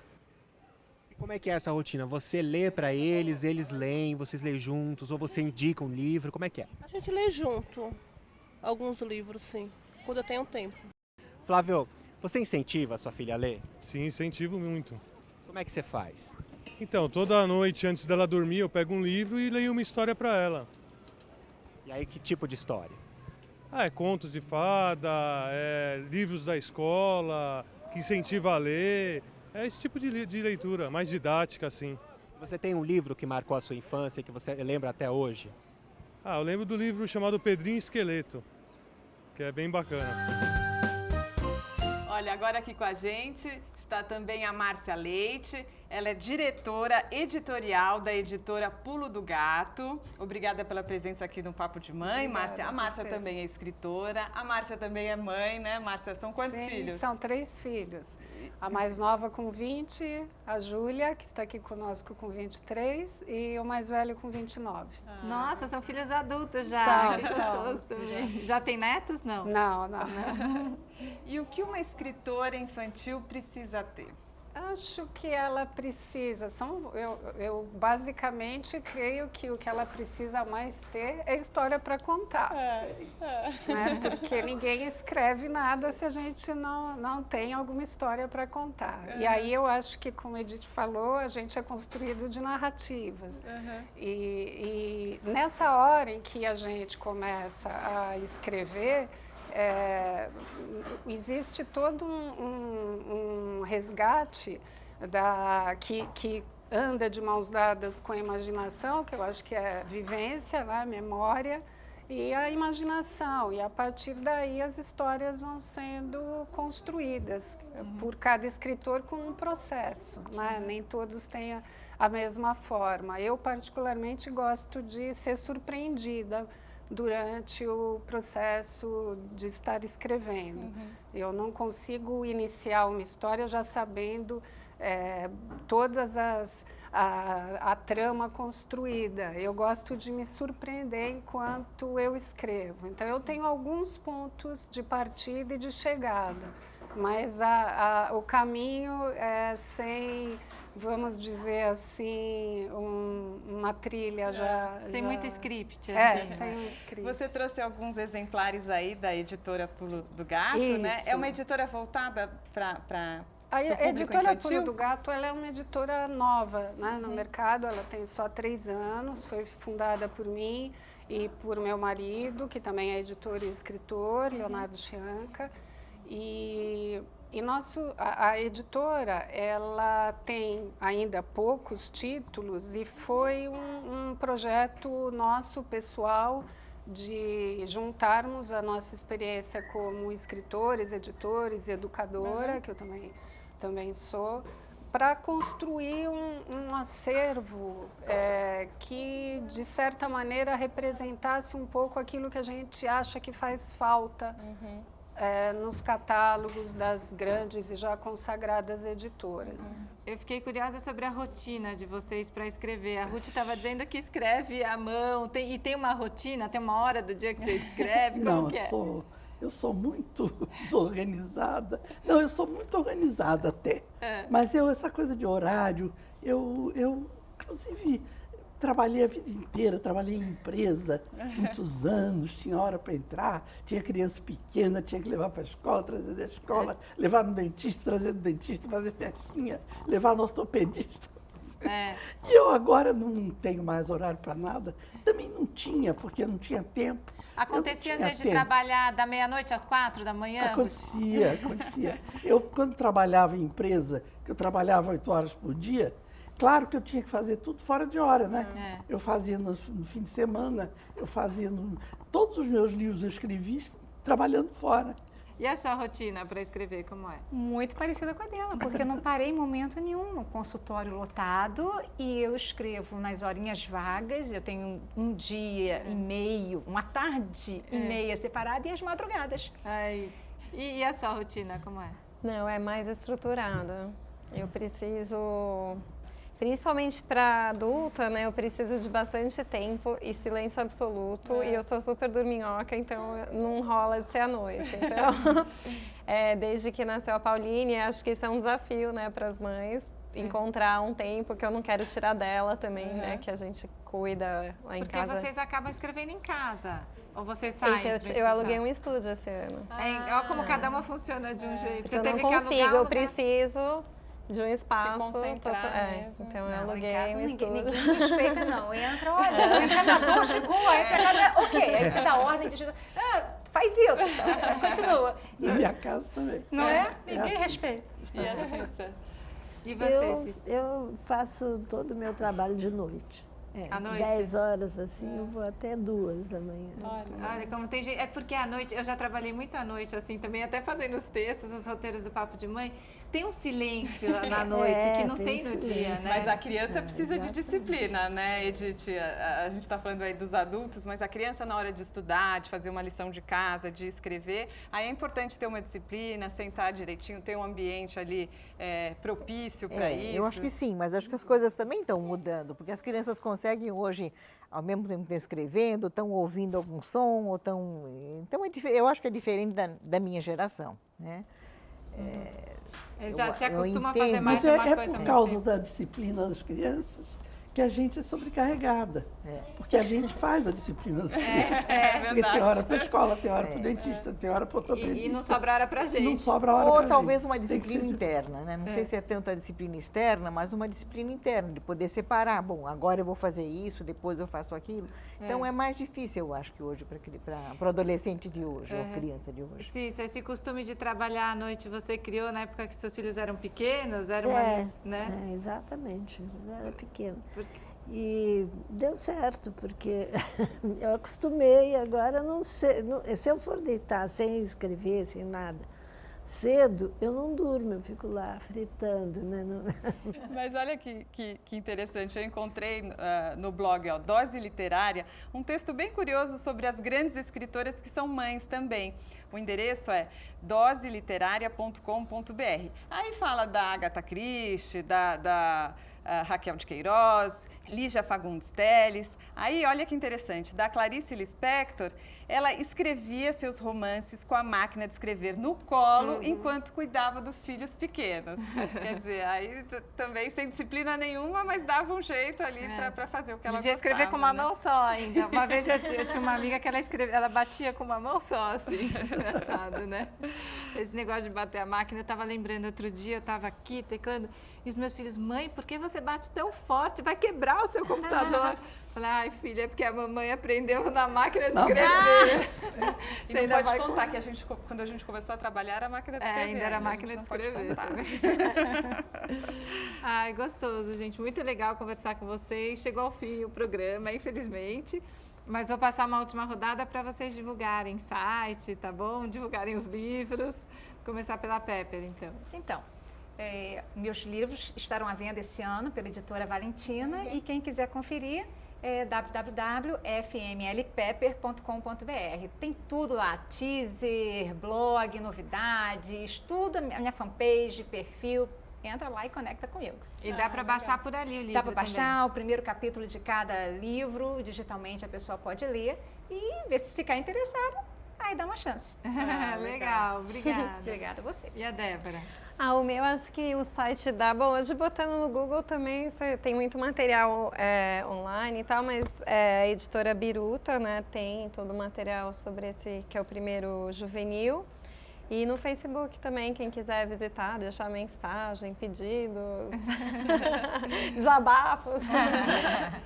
E como é que é essa rotina? Você lê para eles, eles leem, vocês lêem juntos, ou você indica um livro, como é que é? A gente lê junto alguns livros, sim, quando eu tenho tempo. Flávio, Você incentiva a sua filha a ler? Sim, incentivo muito. Como é que você faz? Então, toda noite antes dela dormir, eu pego um livro e leio uma história para ela. E aí, que tipo de história? Contos de fada, livros da escola, que incentiva a ler. É esse tipo de leitura, mais didática, assim. Você tem um livro que marcou a sua infância e que você lembra até hoje? Eu lembro do livro chamado Pedrinho Esqueleto, que é bem bacana. Olha, agora aqui com a gente está também a Márcia Leite. Ela é diretora editorial da editora Pulo do Gato. Obrigada pela presença aqui no Papo de Mãe, Márcia. A Márcia também é escritora. A Márcia também é mãe, né, Márcia? São quantos filhos? São 3 filhos. A mais nova com 20, a Júlia, que está aqui conosco com 23, e o mais velho com 29. Nossa, são filhos adultos já. São. Já tem netos? Não. Não. E o que uma escritora infantil precisa ter? Acho que ela precisa, eu basicamente creio que o que ela precisa mais ter é história para contar. Né? Porque ninguém escreve nada se a gente não tem alguma história para contar. E aí eu acho que, como a Edith falou, a gente é construído de narrativas. E nessa hora em que a gente começa a escrever, existe todo um resgate que anda de mãos dadas com a imaginação, que eu acho que é vivência, né, memória, e a imaginação. E a partir daí as histórias vão sendo construídas por cada escritor com um processo, né? Nem todos têm a mesma forma. Eu particularmente gosto de ser surpreendida durante o processo de estar escrevendo. Eu não consigo iniciar uma história já sabendo todas a trama construída. Eu gosto de me surpreender enquanto eu escrevo. Então, eu tenho alguns pontos de partida e de chegada, mas o caminho é sem, vamos dizer assim, uma trilha Sem muito script, assim. Sem um script. Você trouxe alguns exemplares aí da editora Pulo do Gato, né? É uma editora voltada para a editora Pulo do Gato, ela é uma editora nova, né, no mercado. Ela tem só 3 anos, foi fundada por mim e por meu marido, que também é editor e escritor, Leonardo Chianca. A editora, ela tem ainda poucos títulos e foi um projeto nosso, pessoal, de juntarmos a nossa experiência como escritores, editores e educadora, que eu também sou, para construir um acervo que, de certa maneira, representasse um pouco aquilo que a gente acha que faz falta nos catálogos das grandes e já consagradas editoras. Eu fiquei curiosa sobre a rotina de vocês para escrever. A Ruth estava dizendo que escreve à mão, tem uma rotina, tem uma hora do dia que você escreve, como que é? Eu sou muito desorganizada. Não, eu sou muito organizada até. Mas essa coisa de horário, eu inclusive, trabalhei a vida inteira, trabalhei em empresa, muitos anos, tinha hora para entrar, tinha criança pequena, tinha que levar para a escola, trazer da escola, levar no dentista, trazer do dentista, fazer festinha, levar no ortopedista. E eu agora não tenho mais horário para nada. Também não tinha, porque não tinha tempo. Acontecia às vezes de trabalhar da meia-noite às 4 da manhã? Acontecia. Eu, quando trabalhava em empresa, que eu trabalhava 8 horas por dia, claro que eu tinha que fazer tudo fora de hora, né? Eu fazia no fim de semana, eu fazia... Todos os meus livros eu escrevi trabalhando fora. E a sua rotina para escrever, como é? Muito parecida com a dela, porque eu não parei em momento nenhum no consultório lotado e eu escrevo nas horinhas vagas, eu tenho um dia e meio, uma tarde e meia separada e as madrugadas. E a sua rotina, como é? Não, é mais estruturada. Eu preciso... Principalmente para adulta, né, eu preciso de bastante tempo e silêncio absoluto. E eu sou super dorminhoca, então não rola de ser à noite. Então, desde que nasceu a Pauline, acho que isso é um desafio, né, para as mães. Encontrar um tempo que eu não quero tirar dela também, né, que a gente cuida lá em casa. Porque vocês acabam escrevendo em casa. Ou você sai? Então, eu aluguei um estúdio esse ano. Olha como cada uma funciona de um jeito. Porque eu não consigo, eu preciso de um espaço. Se concentrar mesmo. Então eu Não, aluguei um estúdio. Ninguém respeita, não. Entra, olha, o encanador chegou, aí ok, aí você dá ordem, digita, faz isso, então, continua. Na minha casa também. Não é? É Ninguém assim. respeita. E você, eu faço todo o meu trabalho de noite. À noite? 10 horas, assim, eu vou até 2 da manhã. Olha, como tem gente... É porque à noite, eu já trabalhei muito à noite, assim, também até fazendo os textos, os roteiros do Papo de Mãe. Tem um silêncio na noite que não tem no dia, né? Mas a criança precisa de disciplina, né, Edith? A gente está falando aí dos adultos, mas a criança na hora de estudar, de fazer uma lição de casa, de escrever, aí é importante ter uma disciplina, sentar direitinho, ter um ambiente ali propício para isso. Eu acho que sim, mas acho que as coisas também estão mudando, porque as crianças conseguem hoje, ao mesmo tempo que estão escrevendo, estão ouvindo algum som, ou estão... Então, eu acho que é diferente da minha geração, né? Já se acostuma a fazer Mas mais de uma coisa. É por causa da disciplina das crianças que a gente é sobrecarregada. Porque a gente faz a disciplina das crianças. Verdade. Porque tem hora para a escola, tem hora para o dentista, tem hora para o ortopedista. E não sobra hora para gente. Não sobra hora Ou pra talvez gente. uma disciplina interna, né? Não sei se é tanto a disciplina externa, mas uma disciplina interna, de poder separar. Bom, agora eu vou fazer isso, depois eu faço aquilo. Então é mais difícil, eu acho, que hoje para o adolescente de hoje, ou criança de hoje. Sim, esse costume de trabalhar à noite você criou na época que seus filhos eram pequenos? Era Exatamente. Eu era pequena. E deu certo, porque eu acostumei, agora não sei, se eu for deitar sem escrever, sem nada, cedo, eu não durmo, eu fico lá fritando, né? Mas olha que interessante, eu encontrei no blog Dose Literária um texto bem curioso sobre as grandes escritoras que são mães também. O endereço é doseliterária.com.br. Aí fala da Agatha Christie, da Raquel de Queiroz, Lígia Fagundes Telles. Aí, olha que interessante, da Clarice Lispector, ela escrevia seus romances com a máquina de escrever no colo, enquanto cuidava dos filhos pequenos. Quer dizer, aí também sem disciplina nenhuma, mas dava um jeito ali para fazer o que ela Devia gostava. escrever com uma mão só ainda. Uma vez eu tinha uma amiga que ela batia com uma mão só, assim. Engraçado, né? Esse negócio de bater a máquina, eu estava lembrando outro dia, eu estava aqui teclando, e os meus filhos, mãe, por que você bate tão forte? Vai quebrar o seu computador. Falei, ai, filha, é porque a mamãe aprendeu na máquina de escrever. E não pode contar que quando a gente começou a trabalhar, era a máquina de escrever. Ainda era a máquina de escrever. Ai, gostoso, gente. Muito legal conversar com vocês. Chegou ao fim o programa, infelizmente. Mas vou passar uma última rodada para vocês divulgarem site, tá bom? Divulgarem os livros. Vou começar pela Pepper, então. Então, meus livros estarão à venda esse ano pela editora Valentina e quem quiser conferir é www.fmlpepper.com.br. Tem tudo lá, teaser, blog, novidades, tudo, a minha fanpage, perfil. Entra lá e conecta comigo. E dá para baixar por ali o livro. Dá para baixar o primeiro capítulo de cada livro, digitalmente a pessoa pode ler e ver se ficar interessada, aí dá uma chance. Legal, obrigada. Obrigada a você. E a Débora? O meu, acho que o site dá... Bom, hoje botando no Google também, tem muito material online e tal, mas a editora Biruta, né, tem todo o material sobre esse, que é o primeiro juvenil. E no Facebook também, quem quiser visitar, deixar mensagem, pedidos, desabafos,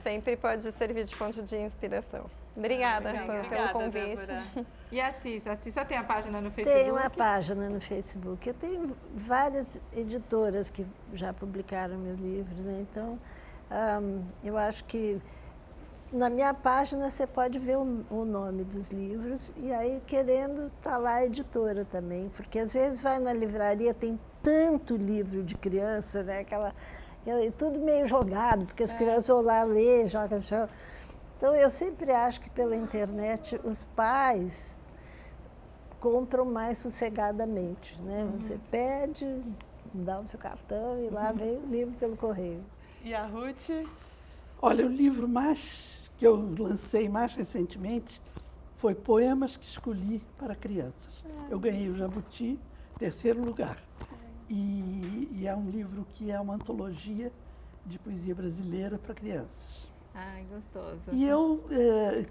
sempre pode servir de fonte de inspiração. Obrigada pelo convite. Débora. E a Cissa? A Cissa tem a página no Facebook? Tem uma página no Facebook. Eu tenho várias editoras que já publicaram meus livros, né? Então, eu acho que na minha página você pode ver o nome dos livros e aí, querendo, tá lá a editora também, porque às vezes vai na livraria, tem tanto livro de criança, né? Tudo meio jogado, porque as crianças vão lá ler, jogam no chão. Então, eu sempre acho que pela internet os pais compram mais sossegadamente, né? Você pede, dá o seu cartão e lá vem o livro pelo correio. E a Ruth? Olha, o livro que eu lancei mais recentemente foi Poemas que Escolhi para Crianças. Eu ganhei o Jabuti, 3º lugar. E é um livro que é uma antologia de poesia brasileira para crianças. Ai, gostoso. E eu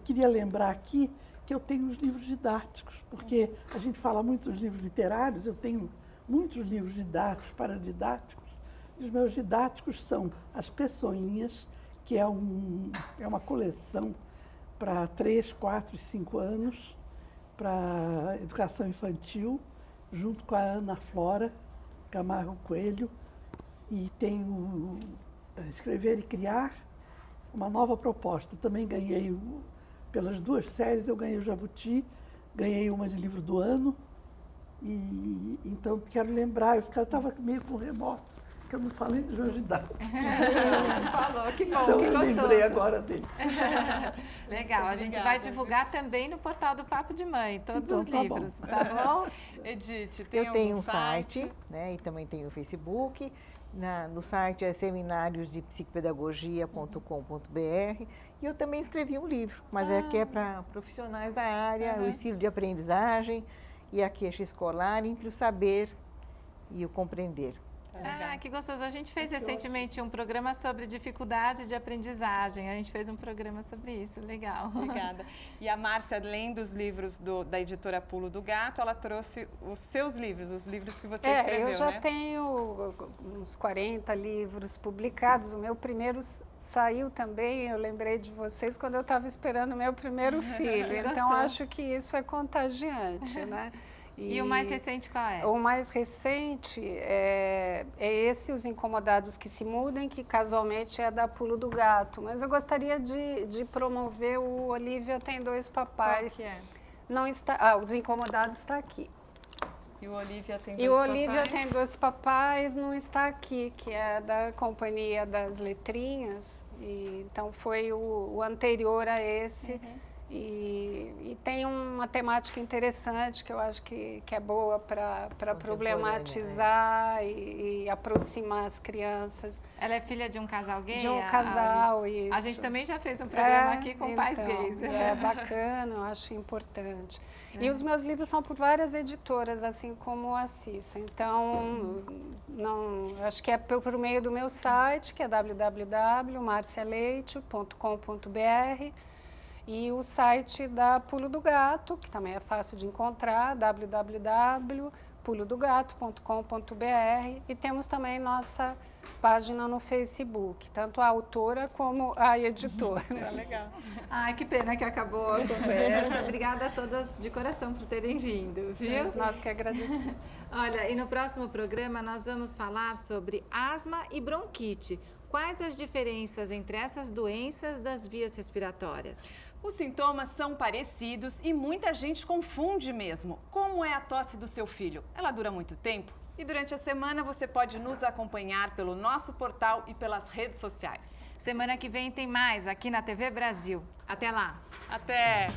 queria lembrar aqui que eu tenho os livros didáticos, porque a gente fala muito dos livros literários, eu tenho muitos livros didáticos, paradidáticos. Os meus didáticos são As Pessoinhas, que é uma coleção para 3, 4 e 5 anos, para educação infantil, junto com a Ana Flora Camargo Coelho. E tenho Escrever e Criar, uma nova proposta. Também ganhei, pelas 2 séries, eu ganhei o Jabuti, ganhei uma de livro do ano. E então quero lembrar, eu estava meio com remorso, que eu não falei dos meus didáticos. Falou, que bom, então, que eu gostoso. lembrei agora deles. Legal, a gente vai divulgar também no portal do Papo de Mãe, todos os livros, tá bom? Edith, tem Eu tenho algum um site, né, e também tenho o Facebook. No site é seminariosdepsicopedagogia.com.br e eu também escrevi um livro, mas aqui é para profissionais da área, o estilo de aprendizagem e a queixa escolar entre o saber e o compreender. Ah, que gostoso. A gente fez recentemente um programa sobre dificuldade de aprendizagem. A gente fez um programa sobre isso. Legal. Obrigada. E a Márcia, além dos livros da editora Pulo do Gato, ela trouxe os seus livros, os livros que você escreveu, eu já né? tenho uns 40 livros publicados. O meu primeiro saiu também, eu lembrei de vocês, quando eu estava esperando o meu primeiro filho. Então, acho que isso é contagiante, né? E o mais recente qual é? O mais recente é esse, Os Incomodados que Se Mudem, que casualmente é da Pulo do Gato. Mas eu gostaria de promover o Olivia Tem Dois Papais. Qual que é? Não está, Os Incomodados está aqui. E o Olivia Tem Dois Papais? E o Olivia Tem Dois Papais não está aqui, que é da Companhia das Letrinhas. Então foi o anterior a esse. E tem uma temática interessante que eu acho que é boa para problematizar e aproximar as crianças. Ela é filha de um casal gay? De um casal, isso. A gente também já fez um programa aqui com pais gays. É bacana, eu acho importante. E os meus livros são por várias editoras, assim como a Cissa. Então, acho que é por meio do meu site, que é www.marcialeite.com.br. E o site da Pulo do Gato, que também é fácil de encontrar, www.pulodogato.com.br. E temos também nossa página no Facebook, tanto a autora como a editora. Tá legal. Ai, que pena que acabou a conversa. Obrigada a todas de coração por terem vindo, viu? Nós que agradecemos. Olha, e no próximo programa nós vamos falar sobre asma e bronquite. Quais as diferenças entre essas doenças das vias respiratórias? Os sintomas são parecidos e muita gente confunde mesmo. Como é a tosse do seu filho? Ela dura muito tempo? E durante a semana você pode nos acompanhar pelo nosso portal e pelas redes sociais. Semana que vem tem mais aqui na TV Brasil. Até lá! Até!